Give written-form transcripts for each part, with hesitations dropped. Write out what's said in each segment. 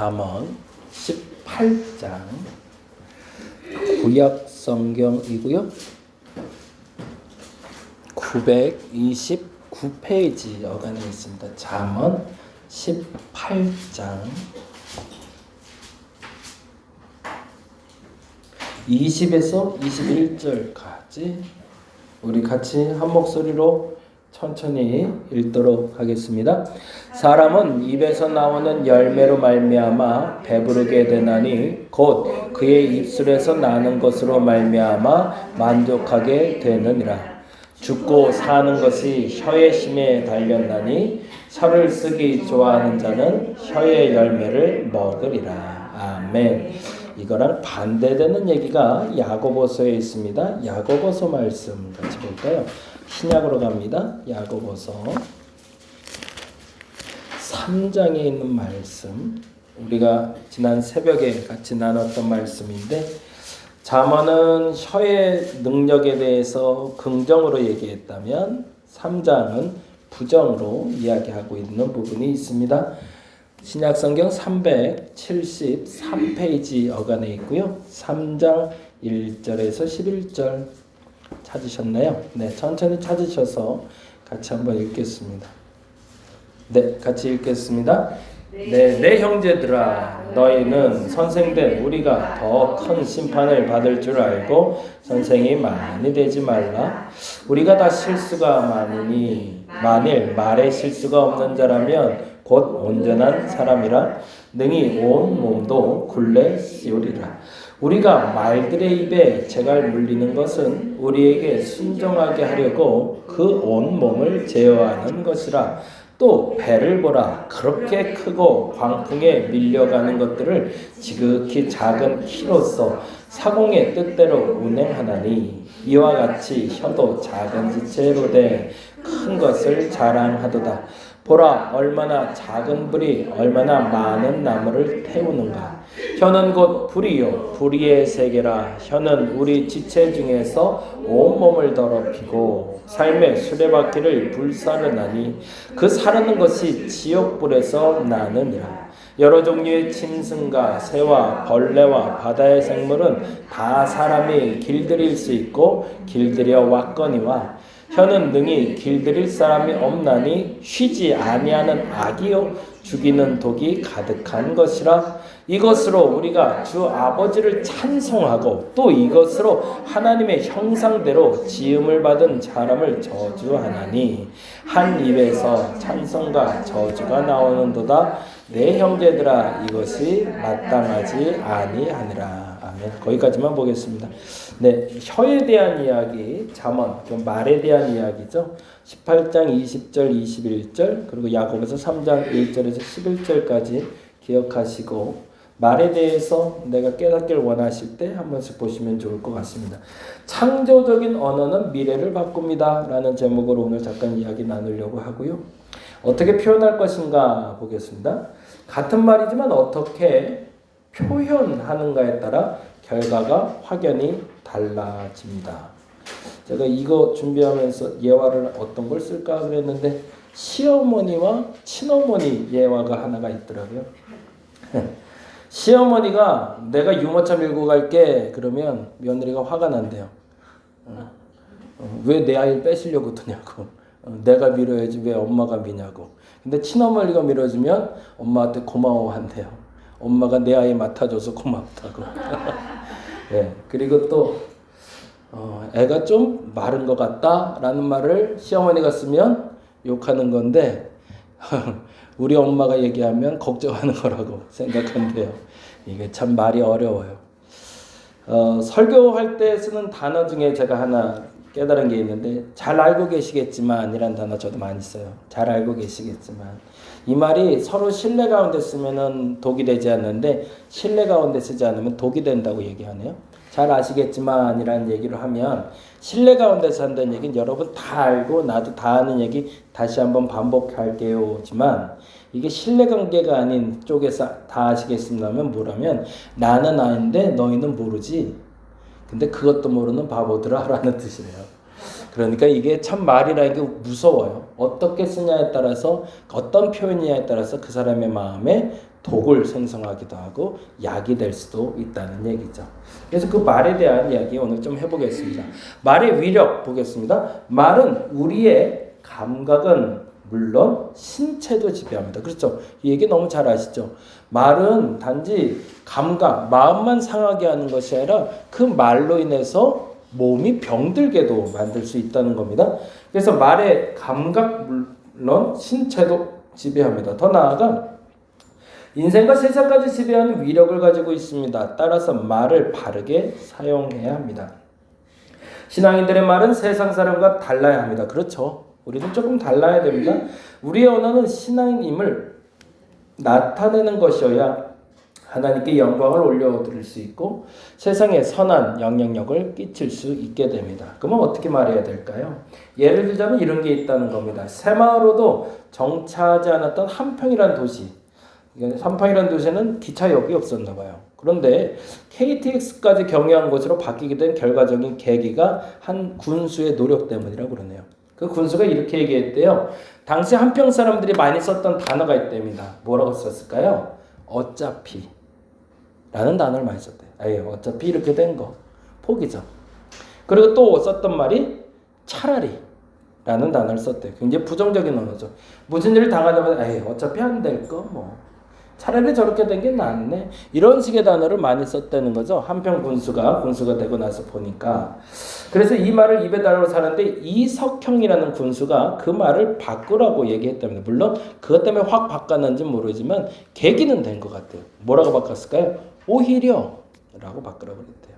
잠언 18장 구약 성경이고요. 929페이지 여간에 있습니다. 잠언 18장 20에서 21절까지 우리 같이 한 목소리로 천천히 읽도록 하겠습니다. 사람은 입에서 나오는 열매로 말미암아 배부르게 되나니 곧 그의 입술에서 나는 것으로 말미암아 만족하게 되느니라. 죽고 사는 것이 혀의 심에 달렸나니 혀를 쓰기 좋아하는 자는 혀의 열매를 먹으리라. 아멘. 이거랑 반대되는 얘기가 야고보서에 있습니다. 야고보서 말씀 같이 볼까요? 신약으로 갑니다. 야고보서 3장에 있는 말씀, 우리가 지난 새벽에 같이 나눴던 말씀인데, 잠언은 혀의 능력에 대해서 긍정으로 얘기했다면 3장은 부정으로 이야기하고 있는 부분이 있습니다. 신약성경 373페이지 어간에 있고요. 3장 1절에서 11절 찾으셨나요? 네, 천천히 찾으셔서 같이 한번 읽겠습니다. 네, 같이 읽겠습니다. 내 형제들아, 너희는 선생된 우리가 더 큰 심판을 받을 줄 알고 선생이 많이 되지 말라. 우리가 다 실수가 많으니 만일 말에 실수가 없는 자라면 곧 온전한 사람이라 능히 온 몸도 굴레 씌우리라. 우리가 말들의 입에 재갈 물리는 것은 우리에게 순종하게 하려고 그 온 몸을 제어하는 것이라. 또 배를 보라. 그렇게 크고 광풍에 밀려가는 것들을 지극히 작은 키로서 사공의 뜻대로 운행하나니 이와 같이 혀도 작은 지체로 돼 큰 것을 자랑하도다. 보라, 얼마나 작은 불이 얼마나 많은 나무를 태우는가. 혀는 곧 불이요 불의의 세계라. 혀는 우리 지체 중에서 온몸을 더럽히고 삶의 수레바퀴를 불사르나니 그 사르는 것이 지옥불에서 나느니라. 여러 종류의 짐승과 새와 벌레와 바다의 생물은 다 사람이 길들일 수 있고 길들여 왔거니와 혀는 능히 길들일 사람이 없나니 쉬지 아니하는 악이요 죽이는 독이 가득한 것이라. 이것으로 우리가 주 아버지를 찬송하고 또 이것으로 하나님의 형상대로 지음을 받은 사람을 저주하나니 한 입에서 찬송과 저주가 나오는도다. 내 형제들아, 이것이 마땅하지 아니하니라. 아멘. 거기까지만 보겠습니다. 네, 혀에 대한 이야기, 잠언, 말에 대한 이야기죠. 18장 20절, 21절, 그리고 야고보서 3장 1절에서 11절까지 기억하시고 말에 대해서 내가 깨닫기를 원하실 때 한 번씩 보시면 좋을 것 같습니다. 창조적인 언어는 미래를 바꿉니다 라는 제목으로 오늘 잠깐 이야기 나누려고 하고요. 어떻게 표현할 것인가 보겠습니다. 같은 말이지만 어떻게 표현하는가에 따라 결과가 확연히 달라집니다. 제가 이거 준비하면서 예화를 어떤 걸 쓸까 그랬는데 시어머니와 친어머니 예화가 하나가 있더라고요. 시어머니가 내가 유모차 밀고 갈게 그러면 며느리가 화가 난대요. 왜 내 아이를 뺏으려고 드냐고. 내가 밀어야지 왜 엄마가 미냐고. 근데 친어머니가 밀어주면 엄마한테 고마워한대요. 엄마가 내 아이 맡아줘서 고맙다고. 네, 그리고 또 애가 좀 마른 것 같다라는 말을 시어머니가 쓰면 욕하는 건데 우리 엄마가 얘기하면 걱정하는 거라고 생각한대요. 이게 참 말이 어려워요. 설교할 때 쓰는 단어 중에 제가 하나 깨달은 게 있는데 잘 알고 계시겠지만 이란 단어 저도 많이 써요. 잘 알고 계시겠지만 이 말이 서로 신뢰 가운데 쓰면은 독이 되지 않는데 신뢰 가운데 쓰지 않으면 독이 된다고 얘기하네요. 잘 아시겠지만 이라는 얘기를 하면 신뢰 가운데서 한다는 얘기는 여러분 다 알고 나도 다 아는 얘기 다시 한번 반복할게요지만 이게 신뢰관계가 아닌 쪽에서 다 아시겠습니다면 뭐라면 나는 아는데 너희는 모르지. 근데 그것도 모르는 바보들아 라는 뜻이래요. 그러니까 이게 참 말이라는 게 무서워요. 어떻게 쓰냐에 따라서 어떤 표현이냐에 따라서 그 사람의 마음에 독을 생성하기도 하고 약이 될 수도 있다는 얘기죠. 그래서 그 말에 대한 이야기 오늘 좀 해보겠습니다. 말의 위력 보겠습니다. 말은 우리의 감각은 물론 신체도 지배합니다. 그렇죠? 이 얘기 너무 잘 아시죠? 말은 단지 감각, 마음만 상하게 하는 것이 아니라 그 말로 인해서 몸이 병들게도 만들 수 있다는 겁니다. 그래서 말의 감각 물론 신체도 지배합니다. 더 나아가 인생과 세상까지 지배하는 위력을 가지고 있습니다. 따라서 말을 바르게 사용해야 합니다. 신앙인들의 말은 세상 사람과 달라야 합니다. 그렇죠. 우리는 조금 달라야 됩니다. 우리의 언어는 신앙임을 나타내는 것이어야 하나님께 영광을 올려드릴 수 있고 세상에 선한 영향력을 끼칠 수 있게 됩니다. 그러면 어떻게 말해야 될까요? 예를 들자면 이런 게 있다는 겁니다. 새마을호도 정차하지 않았던 한평이라는 도시. 한평이라는 도시는 기차역이 없었나 봐요. 그런데 KTX까지 경유한 곳으로 바뀌게 된 결과적인 계기가 한 군수의 노력 때문이라고 그러네요. 그 군수가 이렇게 얘기했대요. 당시 한평 사람들이 많이 썼던 단어가 있답니다. 뭐라고 썼을까요? 어차피 라는 단어를 많이 썼대요. 아예 어차피 이렇게 된 거 포기죠. 그리고 또 썼던 말이 차라리 라는 단어를 썼대요. 굉장히 부정적인 언어죠. 무슨 일을 당하자면 에이 어차피 안 될 거 뭐 차라리 저렇게 된 게 낫네 이런 식의 단어를 많이 썼다는 거죠. 한평 군수가 되고 나서 보니까. 그래서 이 말을 입에 달고 사는데 이석형이라는 군수가 그 말을 바꾸라고 얘기했답니다. 물론 그것 때문에 확 바꿨는지 모르지만 계기는 된 것 같아요. 뭐라고 바꿨을까요? 오히려 라고 바꾸라고 그랬대요.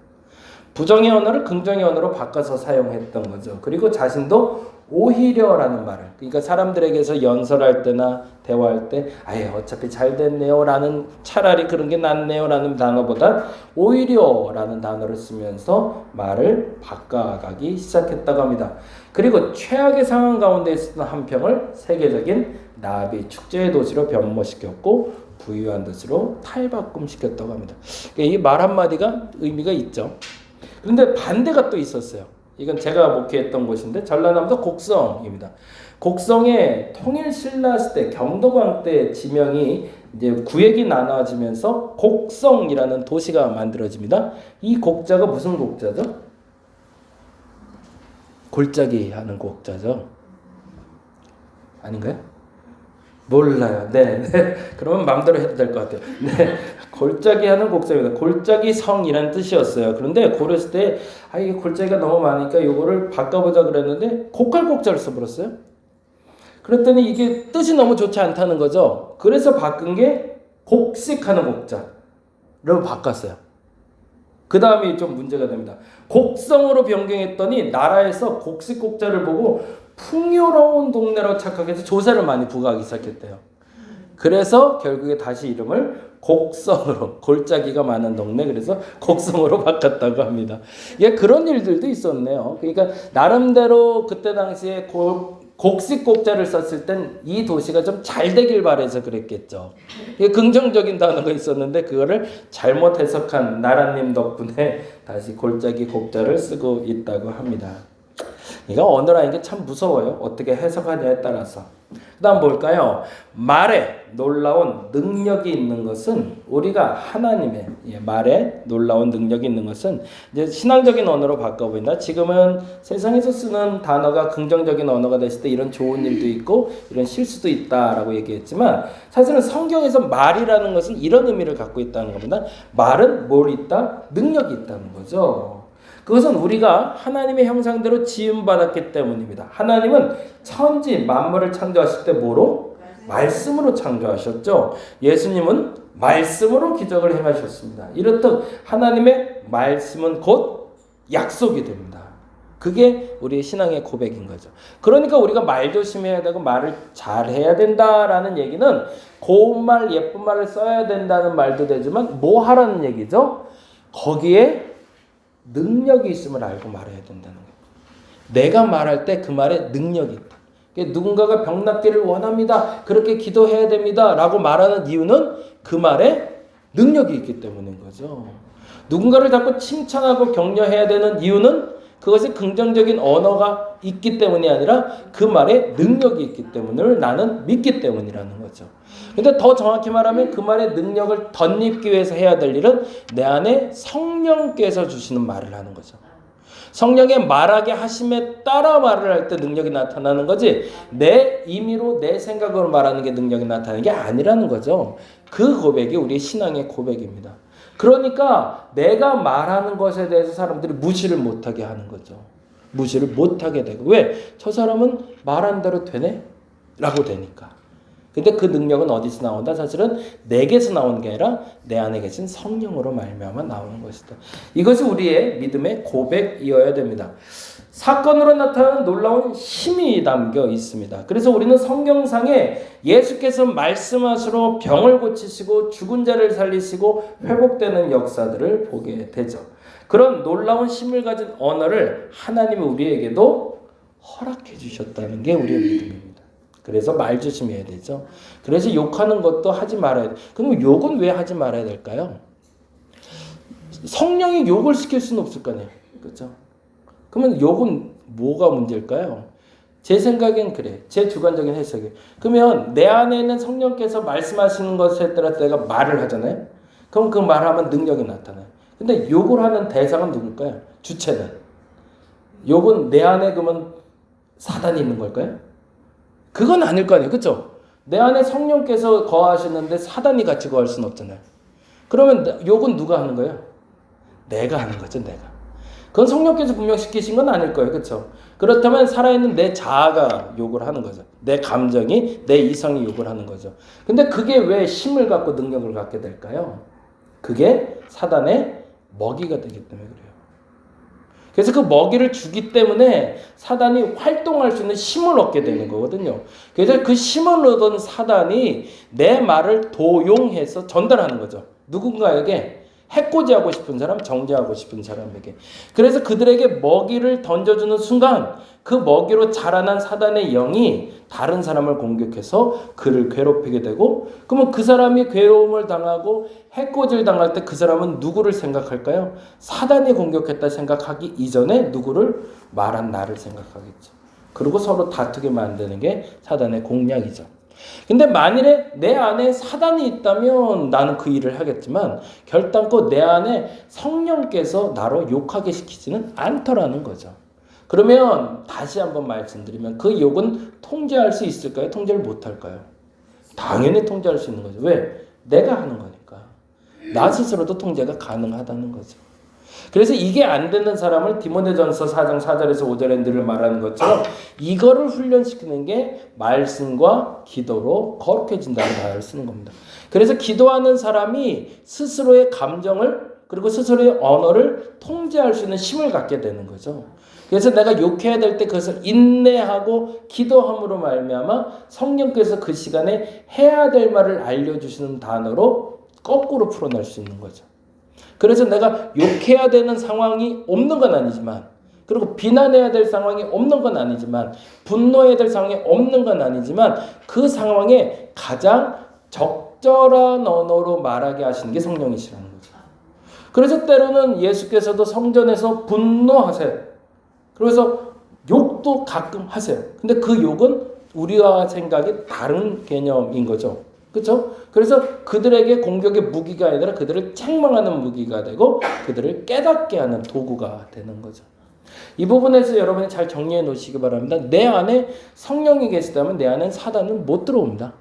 부정의 언어를 긍정의 언어로 바꿔서 사용했던 거죠. 그리고 자신도 오히려라는 말을, 그러니까 사람들에게서 연설할 때나 대화할 때 아예 어차피 잘 됐네요 라는, 차라리 그런 게 낫네요 라는 단어보다 오히려 라는 단어를 쓰면서 말을 바꿔가기 시작했다고 합니다. 그리고 최악의 상황 가운데 있었던 한평을 세계적인 나비 축제의 도시로 변모시켰고 부유한 도시로 탈바꿈시켰다고 합니다. 이 말 한마디가 의미가 있죠. 그런데 반대가 또 있었어요. 이건 제가 목회했던 곳인데 전라남도 곡성입니다. 곡성의 통일신라 시대 경도광 때 지명이 이제 구역이 나눠지면서 곡성이라는 도시가 만들어집니다. 이 곡자가 무슨 곡자죠? 골짜기 하는 곡자죠. 아닌가요? 몰라요. 네. 그러면 마음대로 해도 될 것 같아요. 네. 골짜기 하는 곡자입니다. 골짜기 성이라는 뜻이었어요. 그런데 고렸을 때, 이게 골짜기가 너무 많으니까 이거를 바꿔보자 그랬는데, 곡갈곡자를 써버렸어요. 그랬더니 이게 뜻이 너무 좋지 않다는 거죠. 그래서 바꾼 게 곡식하는 곡자로 바꿨어요. 그 다음이 좀 문제가 됩니다. 곡성으로 변경했더니 나라에서 곡식 곡자를 보고 풍요로운 동네로 착각해서 조세를 많이 부과하기 시작했대요. 그래서 결국에 다시 이름을 곡성으로, 골짜기가 많은 동네, 그래서 곡성으로 바꿨다고 합니다. 예, 그런 일들도 있었네요. 그러니까 나름대로 그때 당시에 곡식 곡자를 썼을 땐 이 도시가 좀 잘 되길 바라서 그랬겠죠. 이게 긍정적인 단어가 있었는데 그거를 잘못 해석한 나라님 덕분에 다시 골짜기 곡자를 쓰고 있다고 합니다. 이거 언어라는 게 참 무서워요. 어떻게 해석하냐에 따라서. 그 다음 볼까요? 말에 놀라운 능력이 있는 것은 우리가 하나님의 말에 놀라운 능력이 있는 것은 이제 신앙적인 언어로 바꿔보인다. 지금은 세상에서 쓰는 단어가 긍정적인 언어가 됐을 때 이런 좋은 일도 있고 이런 실수도 있다라고 얘기했지만 사실은 성경에서 말이라는 것은 이런 의미를 갖고 있다는 겁니다. 말은 뭘 있다? 능력이 있다는 거죠. 그것은 우리가 하나님의 형상대로 지음받았기 때문입니다. 하나님은 천지 만물을 창조하실 때 뭐로? 말씀으로 창조하셨죠. 예수님은 말씀으로 기적을 행하셨습니다. 이렇듯 하나님의 말씀은 곧 약속이 됩니다. 그게 우리의 신앙의 고백인 거죠. 그러니까 우리가 말 조심해야 되고 말을 잘해야 된다라는 얘기는 고운 말, 예쁜 말을 써야 된다는 말도 되지만 뭐 하라는 얘기죠? 거기에 능력이 있음을 알고 말해야 된다는 거예요. 내가 말할 때 그 말에 능력이 있다. 누군가가 병 낫기를 원합니다. 그렇게 기도해야 됩니다. 라고 말하는 이유는 그 말에 능력이 있기 때문인 거죠. 누군가를 자꾸 칭찬하고 격려해야 되는 이유는 그것이 긍정적인 언어가 있기 때문이 아니라 그 말에 능력이 있기 때문을 나는 믿기 때문이라는 거죠. 근데 더 정확히 말하면 그 말의 능력을 덧입기 위해서 해야 될 일은 내 안에 성령께서 주시는 말을 하는 거죠. 성령의 말하게 하심에 따라 말을 할 때 능력이 나타나는 거지, 내 임의로 내 생각으로 말하는 게 능력이 나타나는 게 아니라는 거죠. 그 고백이 우리의 신앙의 고백입니다. 그러니까 내가 말하는 것에 대해서 사람들이 무시를 못하게 하는 거죠. 무시를 못하게 되고. 왜? 저 사람은 말한 대로 되네? 라고 되니까. 근데 그 능력은 어디서 나온다? 사실은 내게서 나오는 게 아니라 내 안에 계신 성령으로 말미암아 나오는 것이다. 이것이 우리의 믿음의 고백이어야 됩니다. 사건으로 나타나는 놀라운 힘이 담겨 있습니다. 그래서 우리는 성경상에 예수께서 말씀하시러 병을 고치시고 죽은 자를 살리시고 회복되는 역사들을 보게 되죠. 그런 놀라운 힘을 가진 언어를 하나님이 우리에게도 허락해 주셨다는 게 우리의 믿음입니다. 그래서 말 조심해야 되죠. 그래서 욕하는 것도 하지 말아야 돼. 그럼 욕은 왜 하지 말아야 될까요? 성령이 욕을 시킬 수는 없을 거 아니에요. 그렇죠? 그러면 욕은 뭐가 문제일까요? 제 생각엔 그래. 제 주관적인 해석이에요. 그러면 내 안에 있는 성령께서 말씀하시는 것에 따라 내가 말을 하잖아요. 그럼 그 말하면 능력이 나타나요. 근데 욕을 하는 대상은 누굴까요? 주체는. 욕은 내 안에 그러면 사단이 있는 걸까요? 그건 아닐 거 아니에요. 그렇죠? 내 안에 성령께서 거하시는데 사단이 같이 거할 수는 없잖아요. 그러면 욕은 누가 하는 거예요? 내가 하는 거죠. 내가. 그건 성령께서 분명 시키신 건 아닐 거예요. 그렇죠? 그렇다면 살아있는 내 자아가 욕을 하는 거죠. 내 감정이, 내 이성이 욕을 하는 거죠. 근데 그게 왜 힘을 갖고 능력을 갖게 될까요? 그게 사단의 먹이가 되기 때문에 그래요. 그래서 그 먹이를 주기 때문에 사단이 활동할 수 있는 힘을 얻게 되는 거거든요. 그래서 그 힘을 얻은 사단이 내 말을 도용해서 전달하는 거죠. 누군가에게 해코지하고 싶은 사람, 정죄하고 싶은 사람에게. 그래서 그들에게 먹이를 던져주는 순간 그 먹이로 자라난 사단의 영이 다른 사람을 공격해서 그를 괴롭히게 되고, 그러면 그 사람이 괴로움을 당하고 해코지를 당할 때 그 사람은 누구를 생각할까요? 사단이 공격했다 생각하기 이전에 누구를? 말한 나를 생각하겠죠. 그리고 서로 다투게 만드는 게 사단의 공략이죠. 근데 만일에 내 안에 사단이 있다면 나는 그 일을 하겠지만 결단코 내 안에 성령께서 나로 욕하게 시키지는 않더라는 거죠. 그러면 다시 한번 말씀드리면 그 욕은 통제할 수 있을까요? 통제를 못할까요? 당연히 통제할 수 있는 거죠. 왜? 내가 하는 거니까. 나 스스로도 통제가 가능하다는 거죠. 그래서 이게 안 되는 사람을 디모데전서 4장 4절에서 5절에 늘 말하는 것처럼 이거를 훈련시키는 게 말씀과 기도로 거룩해진다는 말을 쓰는 겁니다. 그래서 기도하는 사람이 스스로의 감정을 그리고 스스로의 언어를 통제할 수 있는 힘을 갖게 되는 거죠. 그래서 내가 욕해야 될 때 그것을 인내하고 기도함으로 말미암아 성령께서 그 시간에 해야 될 말을 알려주시는 단어로 거꾸로 풀어낼 수 있는 거죠. 그래서 내가 욕해야 되는 상황이 없는 건 아니지만, 그리고 비난해야 될 상황이 없는 건 아니지만, 분노해야 될 상황이 없는 건 아니지만, 그 상황에 가장 적절한 언어로 말하게 하시는 게 성령이시라는 거죠. 그래서 때로는 예수께서도 성전에서 분노하세요. 그래서 욕도 가끔 하세요. 근데 그 욕은 우리와 생각이 다른 개념인 거죠. 그렇죠? 그래서 그들에게 공격의 무기가 아니라 그들을 책망하는 무기가 되고 그들을 깨닫게 하는 도구가 되는 거죠. 이 부분에서 여러분이 잘 정리해 놓으시기 바랍니다. 내 안에 성령이 계시다면 내 안엔 사단은 못 들어옵니다.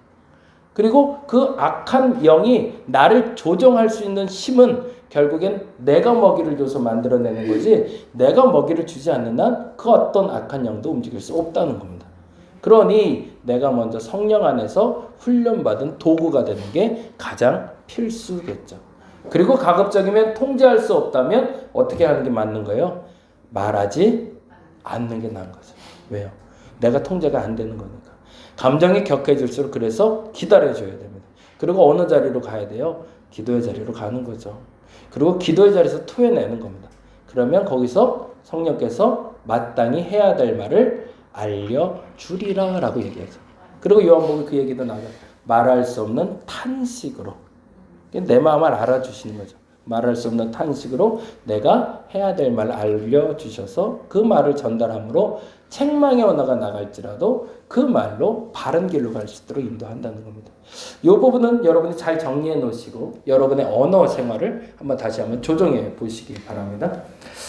그리고 그 악한 영이 나를 조종할 수 있는 힘은 결국엔 내가 먹이를 줘서 만들어내는 거지, 내가 먹이를 주지 않는 한 그 어떤 악한 영도 움직일 수 없다는 겁니다. 그러니 내가 먼저 성령 안에서 훈련받은 도구가 되는 게 가장 필수겠죠. 그리고 가급적이면 통제할 수 없다면 어떻게 하는 게 맞는 거예요? 말하지 않는 게 나은 거죠. 왜요? 내가 통제가 안 되는 거니까. 감정이 격해질수록 그래서 기다려줘야 됩니다. 그리고 어느 자리로 가야 돼요? 기도의 자리로 가는 거죠. 그리고 기도의 자리에서 토해내는 겁니다. 그러면 거기서 성령께서 마땅히 해야 될 말을 알려주리라 라고 얘기하죠. 그리고 요한복음 그 얘기도 나와요. 말할 수 없는 탄식으로 내 마음을 알아주시는 거죠. 말할 수 없는 탄식으로 내가 해야 될 말을 알려주셔서 그 말을 전달함으로 책망의 언어가 나갈지라도 그 말로 바른 길로 갈 수 있도록 인도한다는 겁니다. 이 부분은 여러분이 잘 정리해 놓으시고 여러분의 언어 생활을 다시 한번 조정해 보시기 바랍니다.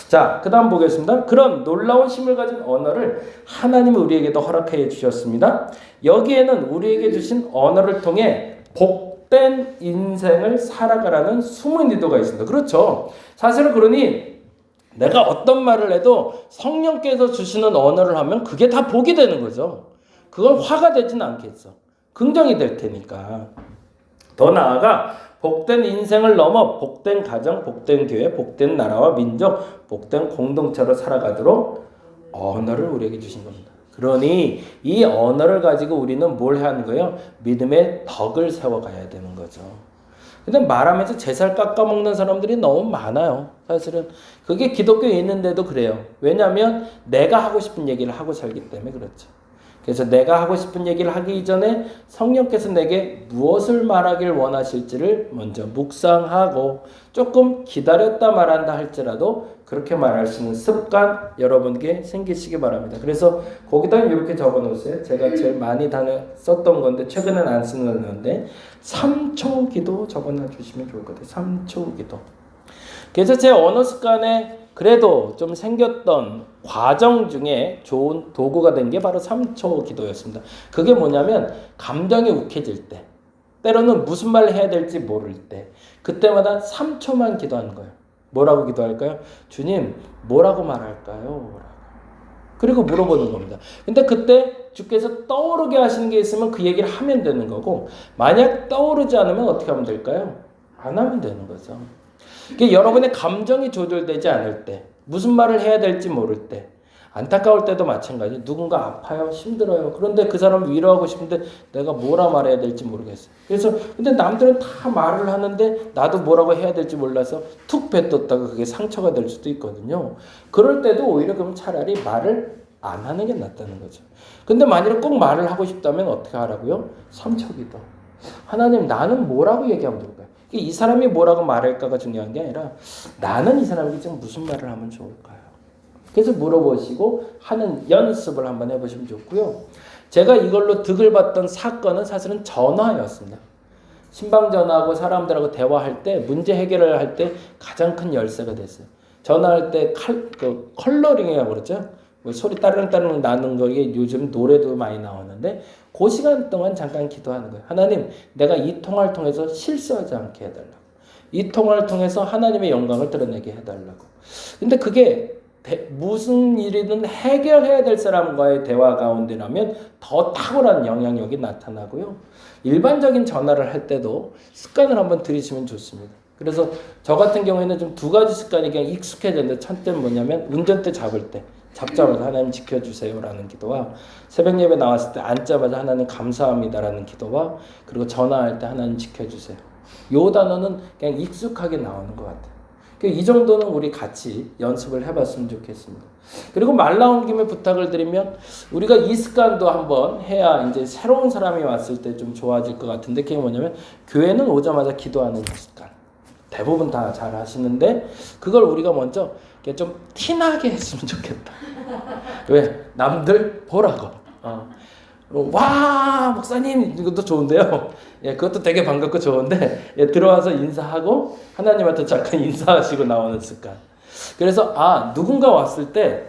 자, 그 다음 보겠습니다. 그런 놀라운 힘을 가진 언어를 하나님은 우리에게도 허락해 주셨습니다. 여기에는 우리에게 주신 언어를 통해 복된 인생을 살아가라는 숨은 의도가 있습니다. 그렇죠. 사실은 그러니 내가 어떤 말을 해도 성령께서 주시는 언어를 하면 그게 다 복이 되는 거죠. 그건 화가 되지는 않겠어. 긍정이 될 테니까. 더 나아가 복된 인생을 넘어 복된 가정, 복된 교회, 복된 나라와 민족, 복된 공동체로 살아가도록 언어를 우리에게 주신 겁니다. 그러니 이 언어를 가지고 우리는 뭘 해야 하는 거예요? 믿음의 덕을 세워가야 되는 거죠. 근데 말하면서 제살 깎아먹는 사람들이 너무 많아요. 사실은 그게 기독교에 있는데도 그래요. 왜냐하면 내가 하고 싶은 얘기를 하고 살기 때문에 그렇죠. 그래서 내가 하고 싶은 얘기를 하기 전에 성령께서 내게 무엇을 말하길 원하실지를 먼저 묵상하고 조금 기다렸다 말한다 할지라도 그렇게 말할 수 있는 습관 여러분께 생기시기 바랍니다. 그래서 거기다 이렇게 적어놓으세요. 제가 제일 많이 썼던 건데 최근엔 안 쓰는 건데 3초 기도 적어놔 주시면 좋을 것 같아요. 3초 기도. 그래서 제 언어 습관에 그래도 좀 생겼던 과정 중에 좋은 도구가 된 게 바로 3초 기도였습니다. 그게 뭐냐면 감정이 욱해질 때, 때로는 무슨 말을 해야 될지 모를 때, 그때마다 3초만 기도하는 거예요. 뭐라고 기도할까요? 주님, 뭐라고 말할까요? 그리고 물어보는 겁니다. 근데 그때 주께서 떠오르게 하시는 게 있으면 그 얘기를 하면 되는 거고, 만약 떠오르지 않으면 어떻게 하면 될까요? 안 하면 되는 거죠. 여러분의 감정이 조절되지 않을 때, 무슨 말을 해야 될지 모를 때, 안타까울 때도 마찬가지. 누군가 아파요, 힘들어요. 그런데 그 사람을 위로하고 싶은데 내가 뭐라 말해야 될지 모르겠어요. 그래서 근데 남들은 다 말을 하는데 나도 뭐라고 해야 될지 몰라서 툭 뱉었다가 그게 상처가 될 수도 있거든요. 그럴 때도 오히려 그럼 차라리 말을 안 하는 게 낫다는 거죠. 근데 만약에 꼭 말을 하고 싶다면 어떻게 하라고요? 3초 기도. 하나님, 나는 뭐라고 얘기하면 될까요? 이 사람이 뭐라고 말할까가 중요한 게 아니라 나는 이 사람에게 지금 무슨 말을 하면 좋을까요? 그래서 물어보시고 하는 연습을 한번 해보시면 좋고요. 제가 이걸로 득을 봤던 사건은 사실은 전화였습니다. 신방전화하고 사람들하고 대화할 때 문제 해결을 할 때 가장 큰 열쇠가 됐어요. 전화할 때 컬러링이라고 그러죠. 소리 따르릉따르릉 나는 거에 요즘 노래도 많이 나오는데 그 시간 동안 잠깐 기도하는 거예요. 하나님, 내가 이 통화를 통해서 실수하지 않게 해달라고. 이 통화를 통해서 하나님의 영광을 드러내게 해달라고. 근데 그게 무슨 일이든 해결해야 될 사람과의 대화 가운데라면 더 탁월한 영향력이 나타나고요. 일반적인 전화를 할 때도 습관을 한번 들이시면 좋습니다. 그래서 저 같은 경우에는 좀 두 가지 습관이 그냥 익숙해졌는데 첫째는 뭐냐면 운전대 잡을 때 잡자마자 하나님 지켜주세요라는 기도와 새벽 예배 나왔을 때 앉자마자 하나님 감사합니다라는 기도와 그리고 전화할 때 하나님 지켜주세요. 요 단어는 그냥 익숙하게 나오는 것 같아요. 이 정도는 우리 같이 연습을 해봤으면 좋겠습니다. 그리고 말 나온 김에 부탁을 드리면 우리가 이 습관도 한번 해야 이제 새로운 사람이 왔을 때 좀 좋아질 것 같은데 그게 뭐냐면 교회는 오자마자 기도하는 습관. 대부분 다 잘 하시는데 그걸 우리가 먼저 좀 티나게 했으면 좋겠다. 왜? 남들 보라고. 와 목사님 이것도 좋은데요. 예, 그것도 되게 반갑고 좋은데 들어와서 인사하고 하나님한테 잠깐 인사하시고 나오는 습관. 그래서 누군가 왔을 때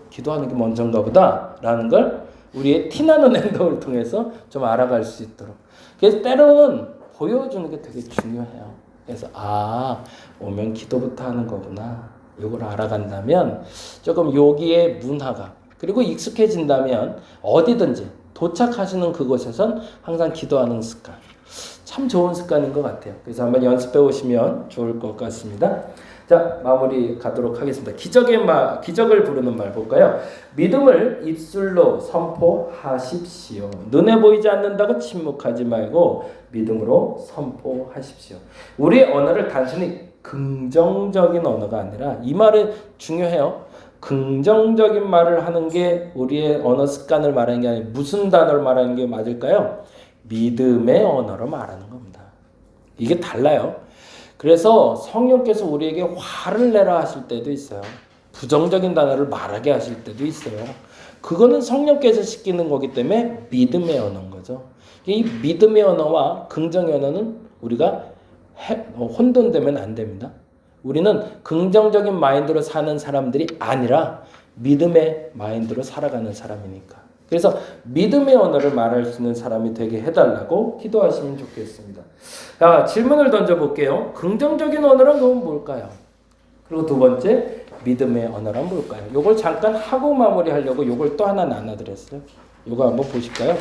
기도하는 게 먼저인가 보다 라는 걸 우리의 티나는 행동을 통해서 좀 알아갈 수 있도록. 그래서 때로는 보여주는 게 되게 중요해요. 그래서 오면 기도부터 하는 거구나. 이걸 알아간다면 조금 여기에 문화가 그리고 익숙해진다면 어디든지 도착하시는 그곳에선 항상 기도하는 습관. 참 좋은 습관인 것 같아요. 그래서 한번 연습해 오시면 좋을 것 같습니다. 자, 마무리 가도록 하겠습니다. 기적을 부르는 말 볼까요? 믿음을 입술로 선포하십시오. 눈에 보이지 않는다고 침묵하지 말고 믿음으로 선포하십시오. 우리의 언어를 단순히 긍정적인 언어가 아니라 이 말은 중요해요. 긍정적인 말을 하는 게 우리의 언어 습관을 말하는 게 아니라 무슨 단어를 말하는 게 맞을까요? 믿음의 언어로 말하는 겁니다. 이게 달라요. 그래서 성령께서 우리에게 화를 내라 하실 때도 있어요. 부정적인 단어를 말하게 하실 때도 있어요. 그거는 성령께서 시키는 거기 때문에 믿음의 언어인 거죠. 이 믿음의 언어와 긍정의 언어는 우리가 혼돈되면 안 됩니다. 우리는 긍정적인 마인드로 사는 사람들이 아니라 믿음의 마인드로 살아가는 사람이니까. 그래서 믿음의 언어를 말할 수 있는 사람이 되게 해달라고 기도하시면 좋겠습니다. 자, 질문을 던져볼게요. 긍정적인 언어란 건 뭘까요? 그리고 두 번째, 믿음의 언어란 뭘까요? 요걸 잠깐 하고 마무리하려고 요걸 또 하나 나눠드렸어요. 요거 한번 보실까요?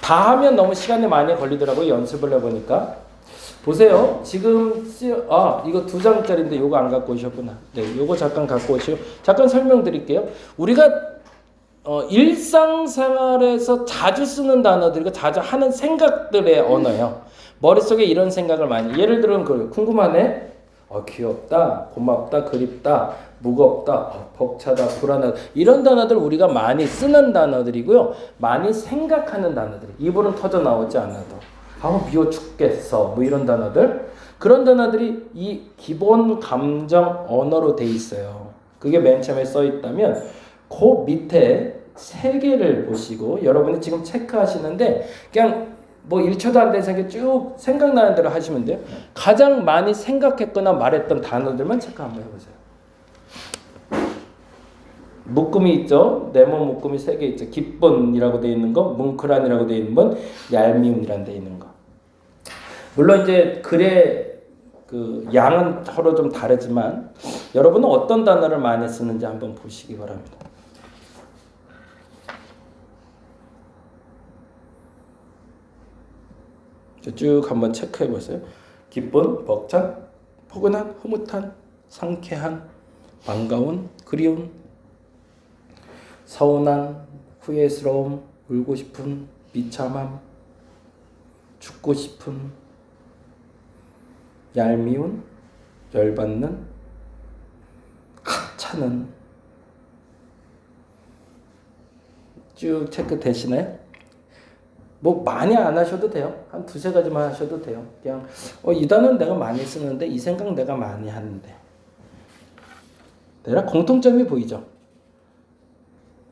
다 하면 너무 시간이 많이 걸리더라고요. 연습을 해보니까. 보세요. 지금 이거 2장짜리인데 요거 안 갖고 오셨구나. 네, 요거 잠깐 갖고 오시고 잠깐 설명드릴게요. 우리가 일상생활에서 자주 쓰는 단어들과 자주 하는 생각들의 언어예요. 머릿속에 이런 생각을 많이. 예를 들면 궁금하네. 귀엽다, 고맙다, 그립다, 무겁다, 벅차다, 불안하다. 이런 단어들 우리가 많이 쓰는 단어들이고요. 많이 생각하는 단어들. 입으로는 터져 나오지 않아도. 미워 죽겠어. 뭐 이런 단어들. 그런 단어들이 이 기본 감정 언어로 돼 있어요. 그게 맨 처음에 써 있다면 그 밑에 3개를 보시고 여러분이 지금 체크하시는데 그냥 뭐 1초도 안 되는 생각 쭉 생각나는 대로 하시면 돼요. 가장 많이 생각했거나 말했던 단어들만 체크 한번 해보세요. 묶음이 있죠. 네모 묶음이 3개 있죠. 기쁨이라고 되어 있는 거, 뭉클한이라고 되어 있는 건, 얄미움이라고 되어 있는 거. 물론 이제 글의 그 양은 서로 좀 다르지만 여러분은 어떤 단어를 많이 쓰는지 한번 보시기 바랍니다. 쭉 한번 체크해 보세요. 기쁨, 벅찬, 포근한, 흐뭇한, 상쾌한, 반가운, 그리운, 서운한, 후회스러움, 울고 싶은, 비참함, 죽고 싶은, 얄미운, 열받는, 하찮은. 쭉 체크 되시나요? 뭐 많이 안 하셔도 돼요. 한 2-3가지만 하셔도 돼요. 그냥 이 단어는 내가 많이 쓰는데 이 생각 내가 많이 하는데. 내가 공통점이 보이죠?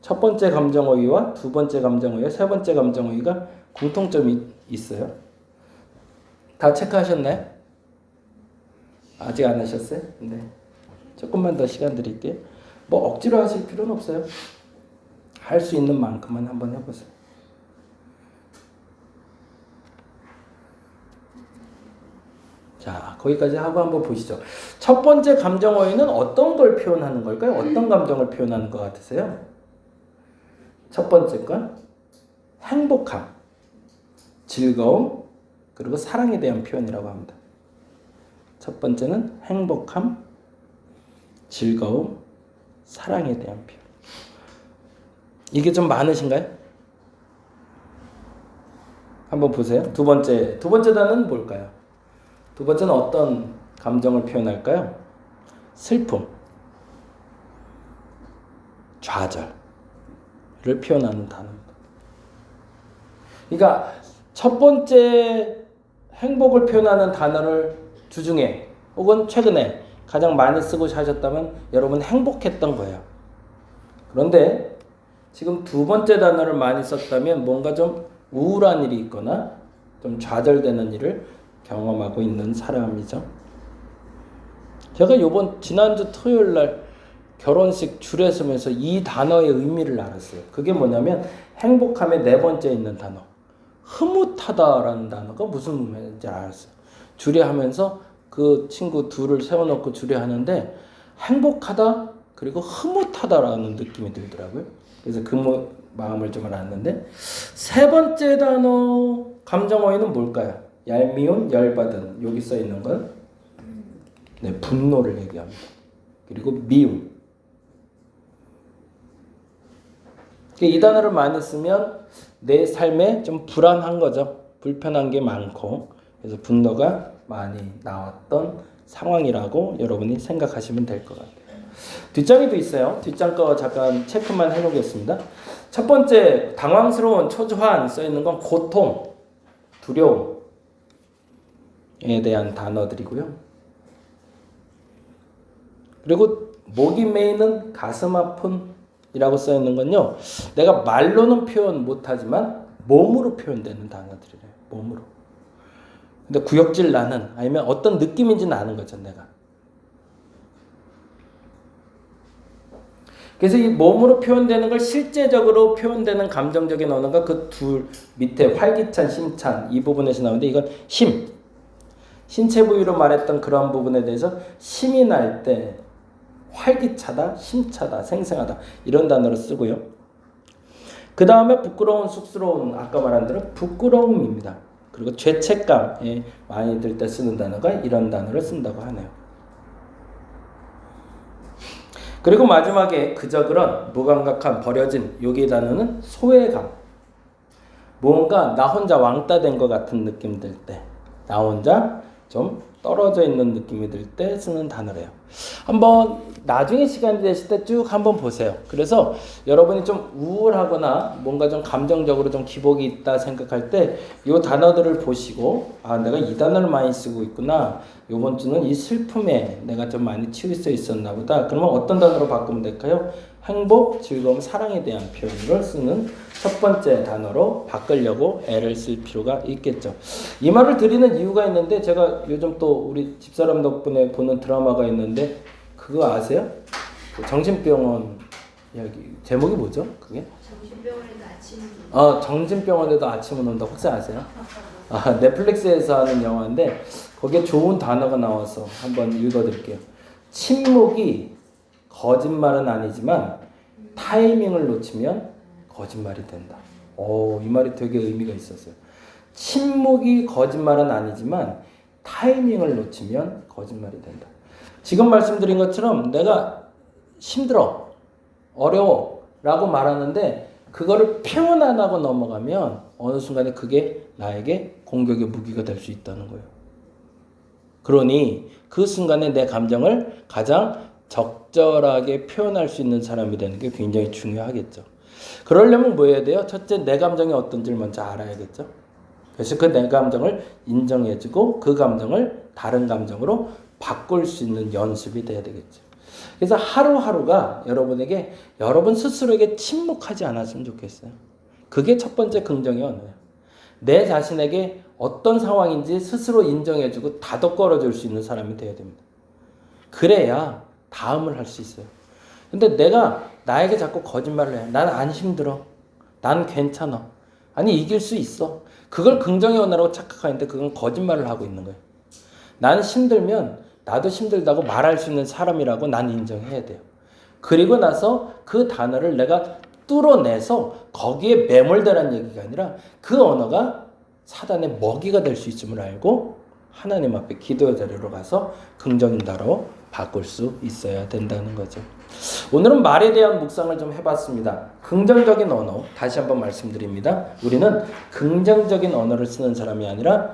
첫 번째 감정어휘와 두 번째 감정어휘와 세 번째 감정어휘가 공통점이 있어요. 다 체크하셨나요? 아직 안 하셨어요? 네. 조금만 더 시간 드릴게요. 뭐 억지로 하실 필요는 없어요. 할 수 있는 만큼만 한번 해보세요. 자, 거기까지 하고 한번 보시죠. 첫 번째 감정어휘는 어떤 걸 표현하는 걸까요? 어떤 감정을 표현하는 것 같으세요? 첫 번째 건 행복함, 즐거움, 그리고 사랑에 대한 표현이라고 합니다. 첫 번째는 행복함, 즐거움, 사랑에 대한 표현. 이게 좀 많으신가요? 한번 보세요. 두 번째 단어는 뭘까요? 두 번째는 어떤 감정을 표현할까요? 슬픔, 좌절을 표현하는 단어입니다. 그러니까 첫 번째 행복을 표현하는 단어를 주중에 혹은 최근에 가장 많이 쓰고 사셨다면 여러분 행복했던 거예요. 그런데 지금 두 번째 단어를 많이 썼다면 뭔가 좀 우울한 일이 있거나 좀 좌절되는 일을 경험하고 있는 사람이죠. 제가 지난주 토요일 날 결혼식 줄에 서면서 이 단어의 의미를 알았어요. 그게 뭐냐면 행복함의 4번째 있는 단어. 흐뭇하다라는 단어가 무슨 의미인지 알았어요. 줄에 하면서 그 친구 둘을 세워놓고 줄에 하는데 행복하다 그리고 흐뭇하다라는 느낌이 들더라고요. 그래서 그 마음을 좀 알았는데 세 번째 단어 감정어휘는 뭘까요? 얄미운, 열받은. 여기 써 있는 건 분노를 얘기합니다. 그리고 미움. 이 단어를 많이 쓰면 내 삶에 좀 불안한 거죠. 불편한 게 많고 그래서 분노가 많이 나왔던 상황이라고 여러분이 생각하시면 될 것 같아요. 뒷장에도 있어요. 뒷장 거 잠깐 체크만 해놓겠습니다. 첫 번째 당황스러운, 초조한 써 있는 건 고통, 두려움에 대한 단어들이고요. 그리고 목이 메이는 가슴 아픈이라고 써 있는 건요. 내가 말로는 표현 못하지만 몸으로 표현되는 단어들이래요. 몸으로. 근데 구역질 나는 아니면 어떤 느낌인지는 아는 거죠, 내가. 그래서 이 몸으로 표현되는 걸 실제적으로 표현되는 감정적인 언어가 그 둘 밑에 활기찬, 심찬 이 부분에서 나오는데 이건 힘. 신체 부위로 말했던 그런 부분에 대해서 힘이 날 때 활기차다, 힘차다, 생생하다 이런 단어를 쓰고요. 그 다음에 부끄러운, 쑥스러운 아까 말한 대로 부끄러움입니다. 그리고 죄책감에 많이 들 때 쓰는 단어가 이런 단어를 쓴다고 하네요. 그리고 마지막에 그저 그런 무감각한 버려진 여기 단어는 소외감. 뭔가 나 혼자 왕따 된 것 같은 느낌 들 때, 나 혼자 좀 떨어져 있는 느낌이 들 때 쓰는 단어래요. 한번 나중에 시간이 되실 때 쭉 한번 보세요. 그래서 여러분이 좀 우울하거나 뭔가 좀 감정적으로 좀 기복이 있다 생각할 때 이 단어들을 보시고 아 내가 이 단어를 많이 쓰고 있구나. 이번 주는 이 슬픔에 내가 좀 많이 치우쳐 있었나 보다. 그러면 어떤 단어로 바꾸면 될까요? 행복, 즐거움, 사랑에 대한 표현을 쓰는 첫 번째 단어로 바꾸려고 애를 쓸 필요가 있겠죠. 이 말을 드리는 이유가 있는데 제가 요즘 또 우리 집사람 덕분에 보는 드라마가 있는데 그거 아세요? 정신병원 이야기 제목이 뭐죠? 그게? 정신병원에도 아침은 온다. 정신병원에도 아침은 온다. 혹시 아세요? 넷플릭스에서 하는 영화인데 거기에 좋은 단어가 나와서 한번 읽어드릴게요. 침묵이 거짓말은 아니지만 타이밍을 놓치면 거짓말이 된다. 이 말이 되게 의미가 있었어요. 침묵이 거짓말은 아니지만 타이밍을 놓치면 거짓말이 된다. 지금 말씀드린 것처럼 내가 힘들어, 어려워 라고 말하는데 그거를 표현 안 하고 넘어가면 어느 순간에 그게 나에게 공격의 무기가 될 수 있다는 거예요. 그러니 그 순간에 내 감정을 가장 적절하게 표현할 수 있는 사람이 되는 게 굉장히 중요하겠죠. 그러려면 뭐 해야 돼요? 첫째, 내 감정이 어떤지를 먼저 알아야겠죠. 그래서 그 내 감정을 인정해주고 그 감정을 다른 감정으로 바꿀 수 있는 연습이 돼야 되겠죠. 그래서 하루하루가 여러분에게 여러분 스스로에게 침묵하지 않았으면 좋겠어요. 그게 첫 번째 긍정의 언어예요. 내 자신에게 어떤 상황인지 스스로 인정해주고 다독거려줄 수 있는 사람이 되어야 됩니다. 그래야 다음을 할 수 있어요. 근데 내가 나에게 자꾸 거짓말을 해. 난 안 힘들어. 난 괜찮아. 아니 이길 수 있어. 그걸 긍정의 언어라고 착각하는데 그건 거짓말을 하고 있는 거예요. 나는 힘들면 나도 힘들다고 말할 수 있는 사람이라고 난 인정해야 돼요. 그리고 나서 그 단어를 내가 뚫어내서 거기에 매몰되라는 얘기가 아니라 그 언어가 사단의 먹이가 될 수 있음을 알고 하나님 앞에 기도의 자리로 가서 긍정인 단어로 바꿀 수 있어야 된다는 거죠. 오늘은 말에 대한 묵상을 좀 해봤습니다. 긍정적인 언어, 다시 한번 말씀드립니다. 우리는 긍정적인 언어를 쓰는 사람이 아니라